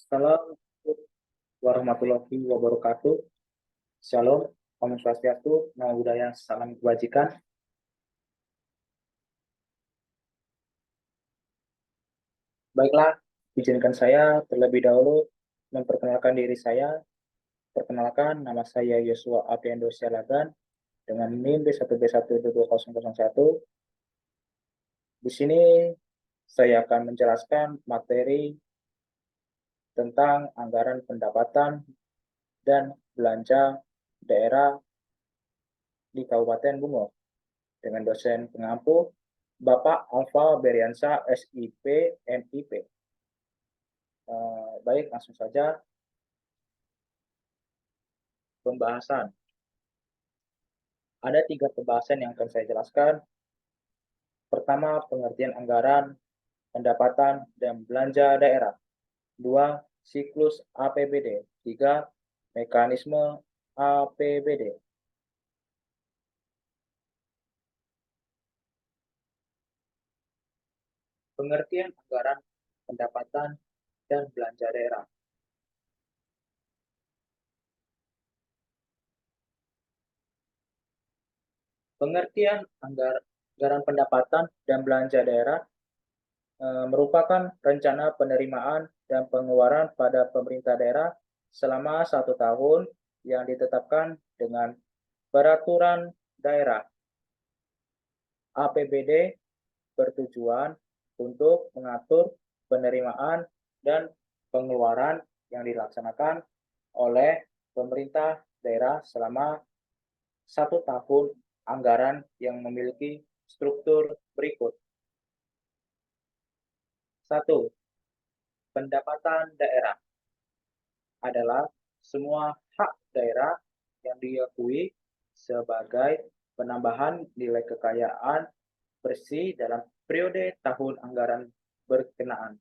Assalamualaikum warahmatullahi wabarakatuh. Shalom, Om Swastiastu, Namo Buddhaya, Salam Kebajikan. Baiklah, izinkan saya terlebih dahulu memperkenalkan diri saya. Perkenalkan, nama saya Yosua Apiando Sialagan dengan NIM B1B1220001. Di sini saya akan menjelaskan materi tentang anggaran pendapatan dan belanja daerah di Kabupaten Bungo dengan dosen pengampu Bapak Alfa Beriansa SIP MIP. Baik, langsung saja pembahasan. Ada 3 pembahasan yang akan saya jelaskan. Pertama, pengertian anggaran, pendapatan, dan belanja daerah. 2, siklus APBD. 3, mekanisme APBD. Pengertian anggaran, pendapatan, dan belanja daerah. Pengertian anggaran pendapatan dan belanja daerah merupakan rencana penerimaan dan pengeluaran pada pemerintah daerah selama 1 tahun yang ditetapkan dengan peraturan daerah. APBD bertujuan untuk mengatur penerimaan dan pengeluaran yang dilaksanakan oleh pemerintah daerah selama 1 tahun anggaran yang memiliki struktur berikut. 1. Pendapatan daerah adalah semua hak daerah yang diakui sebagai penambahan nilai kekayaan bersih dalam periode tahun anggaran berkenaan.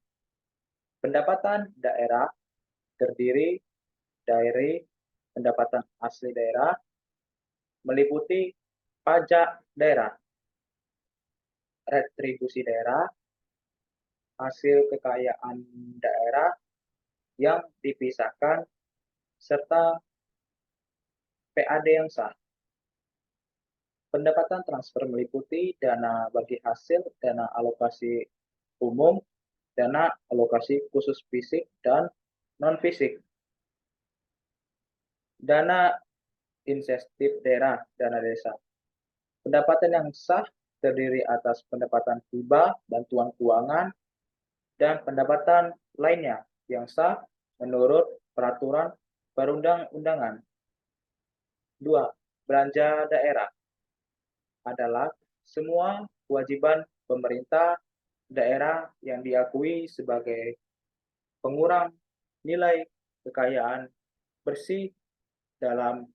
Pendapatan daerah terdiri dari pendapatan asli daerah, meliputi pajak daerah, retribusi daerah, hasil kekayaan daerah yang dipisahkan, serta PAD yang sah. Pendapatan transfer meliputi dana bagi hasil, dana alokasi umum, dana alokasi khusus fisik dan non-fisik, dana insentif daerah, dana desa. Pendapatan yang sah terdiri atas pendapatan hibah, bantuan keuangan, dan pendapatan lainnya yang sah menurut peraturan perundang-undangan. 2. Belanja daerah adalah semua kewajiban pemerintah daerah yang diakui sebagai pengurang nilai kekayaan bersih dalam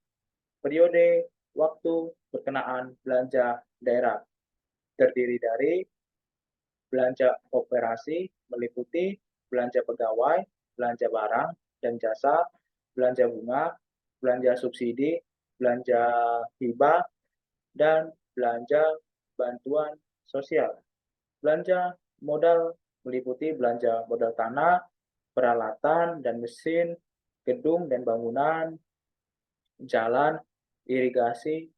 periode waktu berkenaan belanja daerah. Terdiri dari belanja operasi meliputi belanja pegawai, belanja barang dan jasa, belanja bunga, belanja subsidi, belanja hibah, dan belanja bantuan sosial. Belanja modal meliputi belanja modal tanah, peralatan dan mesin, gedung dan bangunan, jalan, irigasi,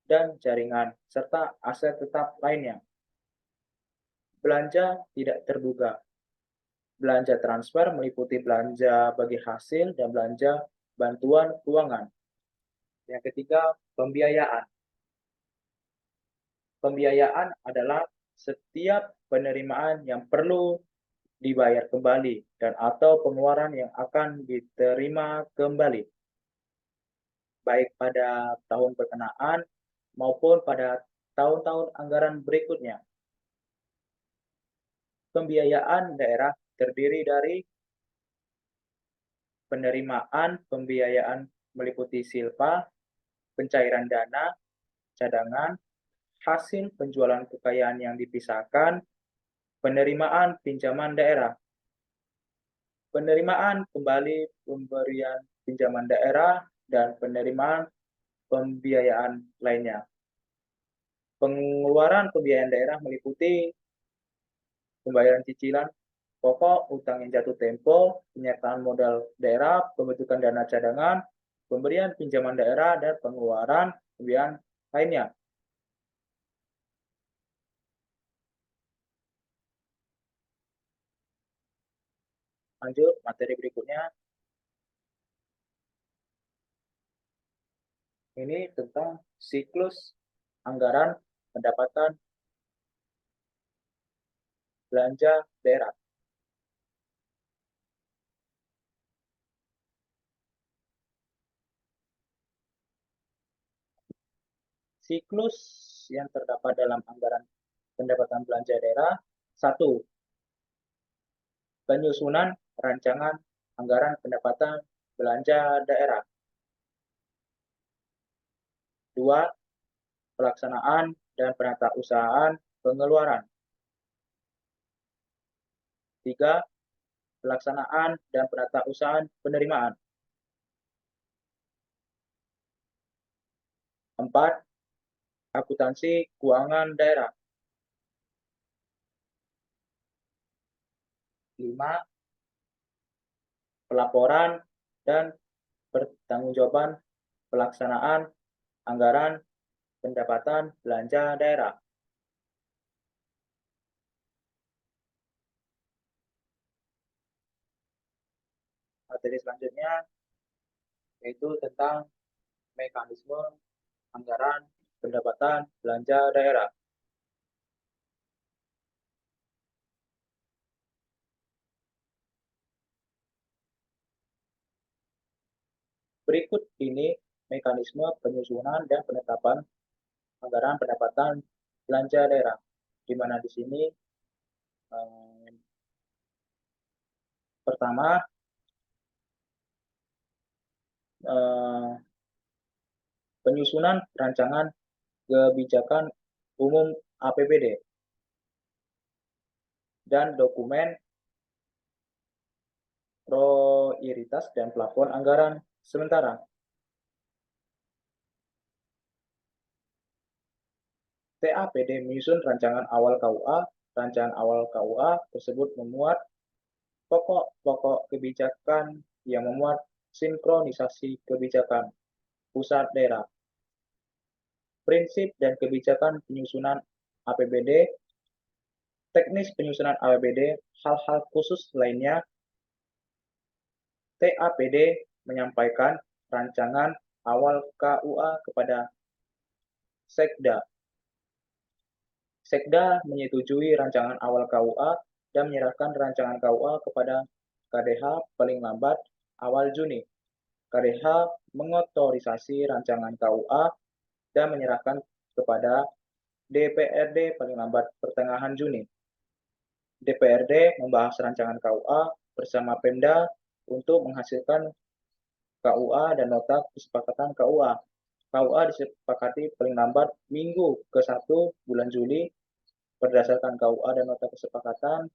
dan jaringan, serta aset tetap lainnya. Belanja tidak terduga. Belanja transfer meliputi belanja bagi hasil dan belanja bantuan keuangan. Yang ketiga, pembiayaan. Pembiayaan adalah setiap penerimaan yang perlu dibayar kembali dan atau pengeluaran yang akan diterima kembali, baik pada tahun berkenaan maupun pada tahun-tahun anggaran berikutnya. Pembiayaan daerah terdiri dari penerimaan pembiayaan meliputi silpa, pencairan dana, cadangan, hasil penjualan kekayaan yang dipisahkan, penerimaan pinjaman daerah, penerimaan kembali pemberian pinjaman daerah, dan penerimaan pembiayaan lainnya. Pengeluaran pembiayaan daerah meliputi pembayaran cicilan pokok, utang yang jatuh tempo, penyertaan modal daerah, pembentukan dana cadangan, pemberian pinjaman daerah, dan pengeluaran pembiayaan lainnya. Lanjut, materi berikutnya. Ini tentang siklus anggaran pendapatan belanja daerah. Siklus yang terdapat dalam anggaran pendapatan belanja daerah. 1. Penyusunan rancangan anggaran pendapatan belanja daerah. 2. Pelaksanaan dan penatausahaan pengeluaran. 3. Pelaksanaan dan penatausahaan penerimaan. 4. Akuntansi keuangan daerah. 5. Pelaporan dan pertanggungjawaban pelaksanaan anggaran pendapatan belanja daerah. Materi selanjutnya yaitu tentang mekanisme anggaran pendapatan belanja daerah. Berikut ini mekanisme penyusunan dan penetapan anggaran pendapatan belanja daerah, di mana di sini pertama penyusunan rancangan kebijakan umum APBD dan dokumen prioritas dan plafon anggaran sementara. TAPD menyusun rancangan awal KUA. Rancangan awal KUA tersebut memuat pokok-pokok kebijakan yang memuat sinkronisasi kebijakan pusat daerah, prinsip dan kebijakan penyusunan APBD, teknis penyusunan APBD, hal-hal khusus lainnya. TAPD menyampaikan rancangan awal KUA kepada Sekda. Sekda menyetujui rancangan awal KUA dan menyerahkan rancangan KUA kepada KDH paling lambat awal Juni. KDH mengotorisasi rancangan KUA dan menyerahkan kepada DPRD paling lambat pertengahan Juni. DPRD membahas rancangan KUA bersama Pemda untuk menghasilkan KUA dan nota kesepakatan KUA. KUA disepakati paling lambat minggu ke-1 bulan Juli berdasarkan KUA dan nota kesepakatan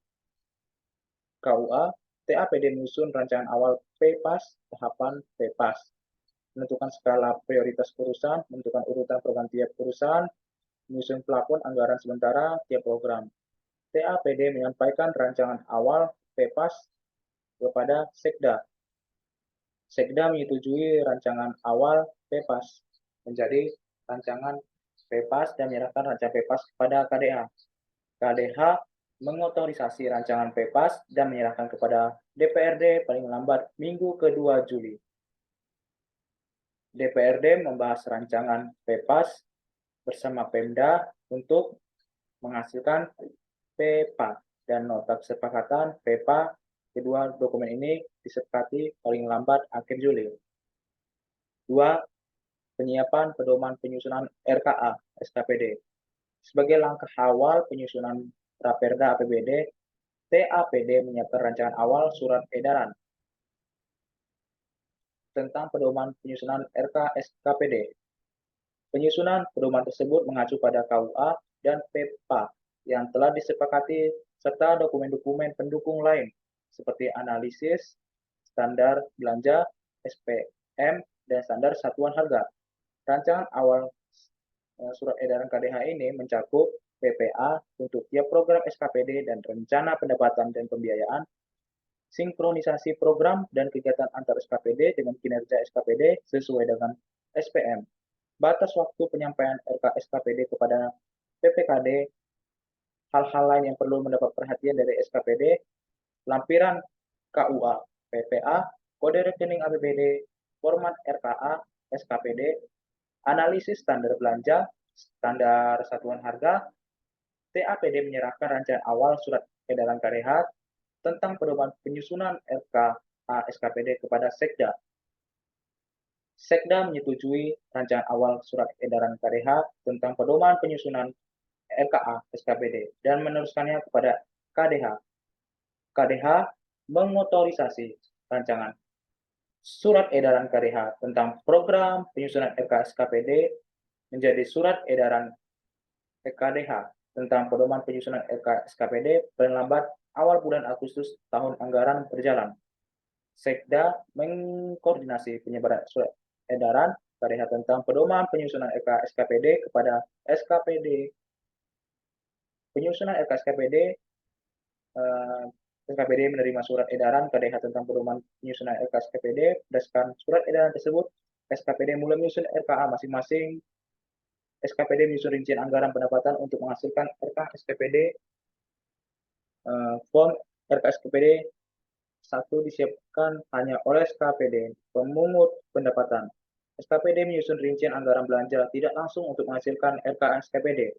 KUA. TAPD menyusun rancangan awal PPAS, tahapan PPAS, menentukan skala prioritas urusan, menentukan urutan program tiap urusan, menyusun plafon anggaran sementara tiap program. TAPD menyampaikan rancangan awal PPAS kepada Sekda. Sekda menyetujui rancangan awal PPAS menjadi rancangan PPAS dan menyerahkan rancangan PPAS kepada KDH. KDH mengotorisasi rancangan PPAS dan menyerahkan kepada DPRD paling lambat minggu ke-2 Juli. DPRD membahas rancangan PPAS bersama Pemda untuk menghasilkan PPA dan nota kesepakatan PPA. Kedua dokumen ini disepakati paling lambat akhir Juli. 2. Penyiapan pedoman penyusunan RKA SKPD. Sebagai langkah awal penyusunan Raperda APBD, TAPD menyiapkan rancangan awal surat edaran tentang pedoman penyusunan RK SKPD. Penyusunan pedoman tersebut mengacu pada KUA dan PPA yang telah disepakati serta dokumen-dokumen pendukung lain seperti analisis, standar belanja, SPM, dan standar satuan harga. Rancangan awal surat edaran KDH ini mencakup PPA untuk tiap program SKPD dan rencana pendapatan dan pembiayaan, sinkronisasi program dan kegiatan antar SKPD dengan kinerja SKPD sesuai dengan SPM, batas waktu penyampaian RK SKPD kepada PPKD, hal-hal lain yang perlu mendapat perhatian dari SKPD, lampiran KUA, PPA, kode rekening APBD, format RKA, SKPD, analisis standar belanja, standar satuan harga, TAPD menyerahkan rancangan awal surat edaran KDH tentang pedoman penyusunan RKA SKPD kepada Sekda. Sekda menyetujui rancangan awal surat edaran KDH tentang pedoman penyusunan RKA SKPD dan meneruskannya kepada KDH. KDH mengotorisasi rancangan surat edaran KDH tentang program penyusunan RKA SKPD menjadi surat edaran KDH tentang pedoman penyusunan RKA SKPD paling lambat awal bulan Agustus tahun anggaran berjalan. Sekda mengkoordinasi penyebaran surat edaran KDH tentang pedoman penyusunan RKA SKPD kepada SKPD. Penyusunan RKA SKPD SKPD menerima surat edaran KDH tentang pedoman penyusunan RKA SKPD. Berdasarkan surat edaran tersebut, SKPD mulai menyusun RKA masing-masing. SKPD menyusun rincian anggaran pendapatan untuk menghasilkan RKA SKPD. Form RKA SKPD 1 disiapkan hanya oleh SKPD pemungut pendapatan. SKPD menyusun rincian anggaran belanja tidak langsung untuk menghasilkan RKA SKPD.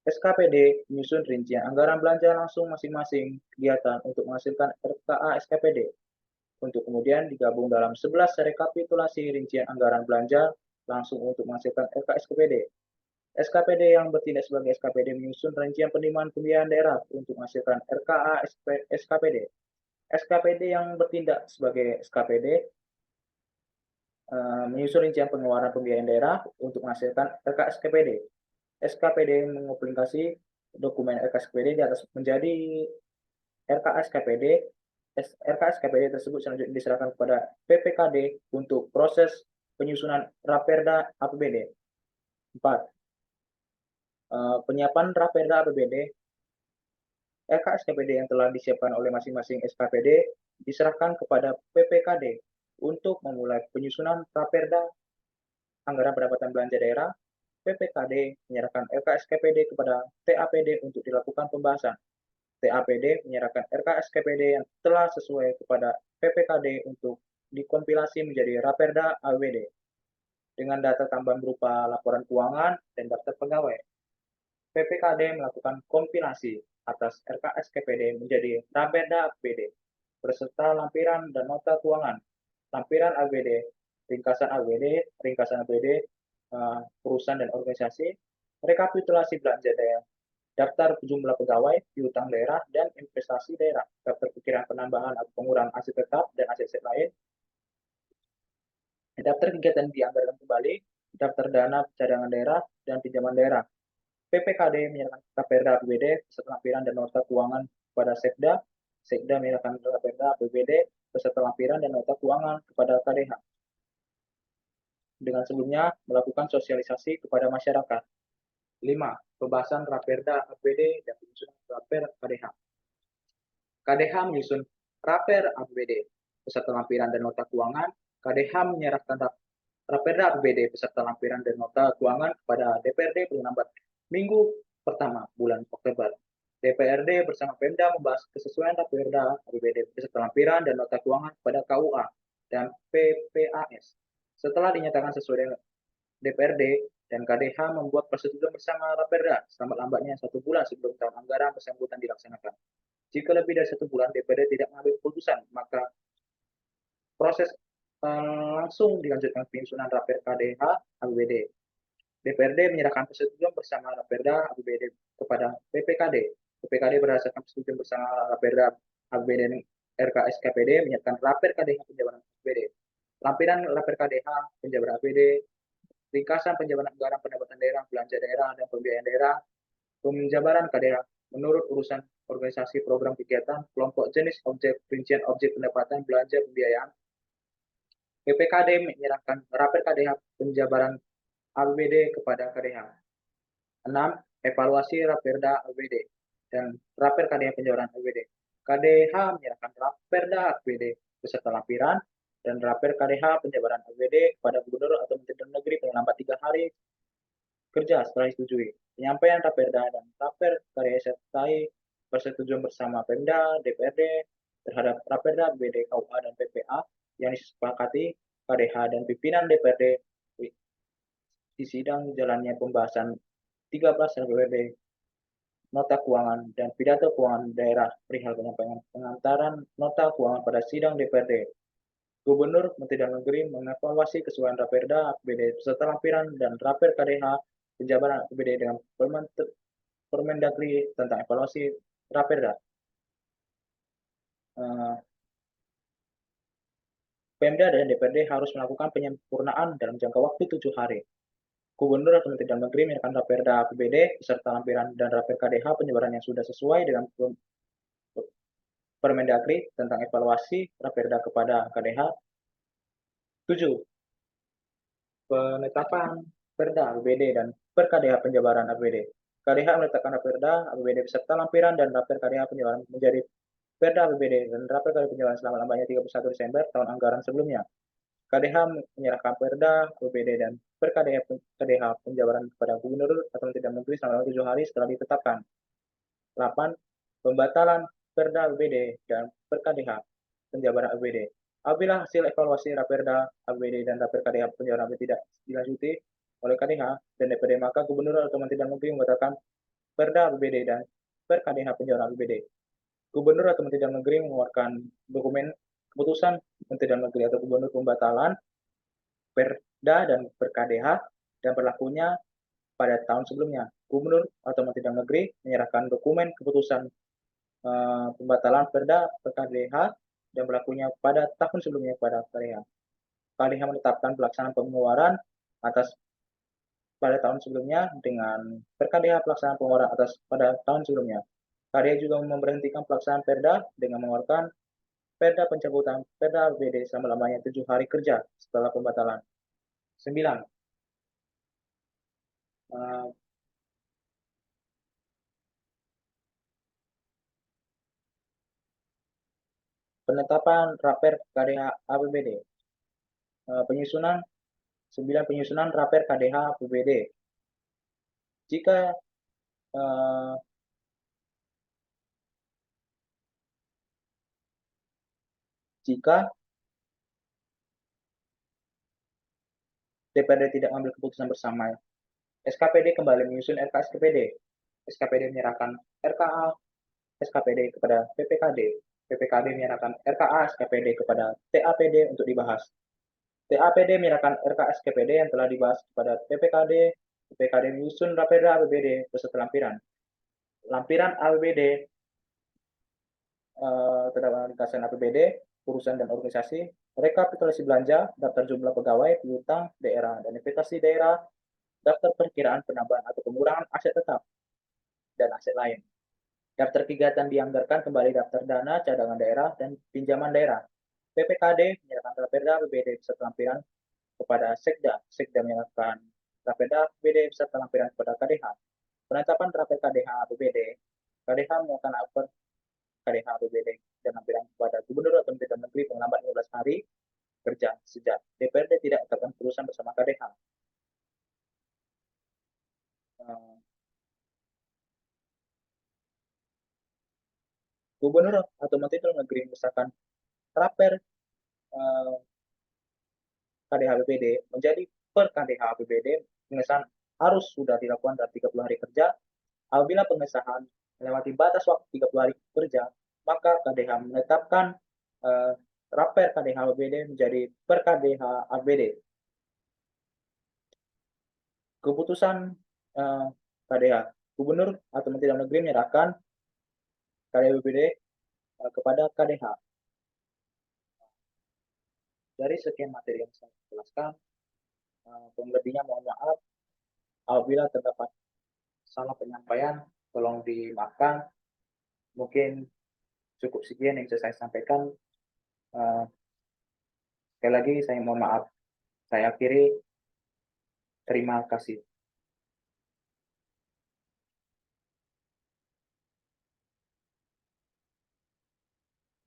SKPD menyusun rincian anggaran belanja langsung masing-masing kegiatan untuk menghasilkan RKA SKPD, untuk kemudian digabung dalam 11 rekapitulasi rincian anggaran belanja langsung untuk menghasilkan RKA SKPD. SKPD yang bertindak sebagai SKPD menyusun rincian penerimaan pembiayaan daerah untuk menghasilkan RKA SKPD. SKPD yang bertindak sebagai SKPD menyusun rincian pengeluaran pembiayaan daerah untuk menghasilkan RKA SKPD. SKPD mengaplikasi dokumen RKA SKPD di atas menjadi RKA SKPD. RKA SKPD tersebut selanjutnya diserahkan kepada PPKD untuk proses penyusunan Raperda APBD. 4. Penyiapan Raperda APBD. RKA SKPD yang telah disiapkan oleh masing-masing SKPD diserahkan kepada PPKD untuk memulai penyusunan Raperda anggaran pendapatan belanja daerah. PPKD menyerahkan RKA SKPD kepada TAPD untuk dilakukan pembahasan. TAPD menyerahkan RKA SKPD yang telah sesuai kepada PPKD untuk dikompilasi menjadi Raperda APBD dengan data tambahan berupa laporan keuangan dan daftar pegawai. PPKD melakukan kompilasi atas RKA SKPD menjadi Raperda APBD beserta lampiran dan nota keuangan, lampiran APBD, ringkasan APBD, perusahaan dan organisasi, rekapitulasi belanja daerah, daftar jumlah pegawai, piutang daerah, dan investasi daerah, daftar perkiraan penambahan atau pengurangan aset tetap dan aset lain, daftar kegiatan dianggarkan kembali, daftar dana cadangan daerah, dan pinjaman daerah. PPKD menyerahkan Raperda APBD beserta lampiran dan nota keuangan kepada Sekda. Sekda menyerahkan Raperda APBD beserta lampiran dan nota keuangan kepada KDH. Dengan sebelumnya melakukan sosialisasi kepada masyarakat. 5. Pembahasan Raperda APBD dan penyusunan Raper KDH. KDH menyusun Raper APBD beserta lampiran dan nota keuangan. KDH menyerahkan Raperda APBD beserta lampiran dan nota keuangan kepada DPRD paling lambat minggu pertama bulan Oktober. DPRD bersama Pemda membahas kesesuaian Raperda APBD beserta lampiran dan nota keuangan kepada KUA dan PPAS. Setelah dinyatakan sesuai dengan DPRD dan KDH membuat persetujuan bersama Raperda selambat-lambatnya 1 bulan sebelum tahun anggaran bersangkutan dilaksanakan. Jika lebih dari 1 bulan DPRD tidak mengambil keputusan, maka proses langsung dilanjutkan penyusunan Raper KDH APBD. DPRD menyerahkan persetujuan bersama Raperda APBD kepada PPKD. PPKD berdasarkan persetujuan bersama Raperda APBD dan RKA SKPD menyatakan Raper KDH penjabaran APBD. Lampiran Raper KDH penjabaran APBD, ringkasan penjabaran anggaran pendapatan daerah, belanja daerah, dan pembiayaan daerah, penjabaran KDH menurut urusan organisasi program kegiatan, kelompok jenis objek, rincian objek pendapatan, belanja, pembiayaan. PPKD menyerahkan Raper KDH penjabaran APBD kepada KDH. 6. Evaluasi Raperda APBD dan Raper KDH penjabaran APBD. KDH menyerahkan Raperda APBD beserta lampiran dan Raper KDH penjabaran APBD kepada Gubernur atau Menteri Dalam Negeri paling lambat 3 hari kerja setelah disetujui. Penyampaian Raperda dan Raper KDH sertai persetujuan bersama Pemda, DPRD terhadap Raperda APBD KUA dan PPA yang disepakati KDH dan pimpinan DPRD di sidang jalannya pembahasan 13 RPBD, nota keuangan, dan pidato keuangan daerah perihal penyampaian pengantaran nota keuangan pada sidang DPRD. Gubernur, Menteri Dalam Negeri mengevaluasi kesesuaian Raperda APBD beserta lampiran dan Raper KDH penjabaran APBD dengan Permendagri tentang evaluasi Raperda. Pemda dan DPRD harus melakukan penyempurnaan dalam jangka waktu 7 hari. Gubernur atau Menteri Dalam Negeri menyerahkan Raperda APBD beserta lampiran dan Raper KDH penyebaran yang sudah sesuai dengan Permendagri tentang evaluasi Raperda kepada KDH. 7. Penetapan Perda APBD dan Per KDH penjabaran APBD. KDH menetapkan Raperda APBD beserta lampiran dan Raper KDH penjabaran menjadi Perda APBD dan Raper KDH penjabaran selama-lamanya 31 Desember tahun anggaran sebelumnya. KDH menyerahkan Perda APBD dan Per KDH penjabaran kepada Gubernur atau Menteri Dalam Negeri selama 7 hari setelah ditetapkan. 8. Pembatalan Perda APBD dan Per KDH penjabaran APBD. Apabila hasil evaluasi Raperda APBD dan Raper KDH penjabaran APBD tidak dilanjuti oleh KDH dan DPRD, maka Gubernur atau Menteri Dalam Negeri membatalkan Perda APBD dan Per KDH penjabaran APBD. Gubernur atau Menteri Dalam Negeri mengeluarkan dokumen keputusan Menteri Dalam Negeri atau Gubernur pembatalan Perda dan Per KDH dan berlakunya pada tahun sebelumnya. Gubernur atau Menteri Dalam Negeri menyerahkan dokumen keputusan pembatalan Perda Per KDH dan berlakunya pada tahun sebelumnya kepada KDH. KDH menetapkan pelaksanaan pengeluaran atas pada tahun sebelumnya dengan Per KDH pelaksanaan pengeluaran atas pada tahun sebelumnya. KDH juga memberhentikan pelaksanaan Perda dengan mengeluarkan Perda pencabutan Perda APBD selama-lamanya 7 hari kerja setelah pembatalan. 9. Penetapan Raper KDH APBD. Penyusunan 9. Penyusunan Raper KDH APBD. Jika DPRD tidak mengambil keputusan bersama, SKPD kembali menyusun RK SKPD. SKPD menyerahkan RKA SKPD kepada PPKD. PPKD menyerahkan RKA SKPD kepada TAPD untuk dibahas. TAPD menyerahkan RK SKPD yang telah dibahas kepada PPKD. PPKD menyusun Raperda APBD beserta lampiran. Lampiran APBD terdapat ringkasan APBD, urusan dan organisasi, rekapitulasi belanja, daftar jumlah pegawai, piutang daerah, dan investasi daerah, daftar perkiraan penambahan atau pengurangan aset tetap, dan aset lain. Daftar kegiatan dianggarkan kembali daftar dana cadangan daerah dan pinjaman daerah. PPKD menyerahkan Raperda APBD beserta lampiran kepada Sekda. Sekda menyerahkan Raperda APBD beserta lampiran kepada KDH. Penetapan Raper KDH APBD. KDH menyerahkan KDH APBD dan lampiran kepada Gubernur atau Menteri Dalam Negeri paling lambat 15 hari kerja sejak DPRD tidak menetapkan keputusan bersama KDH. Gubernur atau Menteri Dalam Negeri mengesahkan Raper KDH APBD menjadi Per KDH APBD. Pengesahan harus sudah dilakukan dalam 30 hari kerja. Apabila pengesahan melewati batas waktu 30 hari kerja, maka KDH menetapkan Raper KDH APBD menjadi Per KDH APBD. Keputusan KDH. Gubernur atau Menteri Dalam Negeri menyerahkan KDH APBD kepada KDH. Dari sekian materi yang saya jelaskan, lebihnya mohon maaf. Apabila terdapat salah penyampaian, tolong dimaafkan. Mungkin cukup sekian yang bisa saya sampaikan. Sekali lagi saya mohon maaf. Saya akhiri. Terima kasih.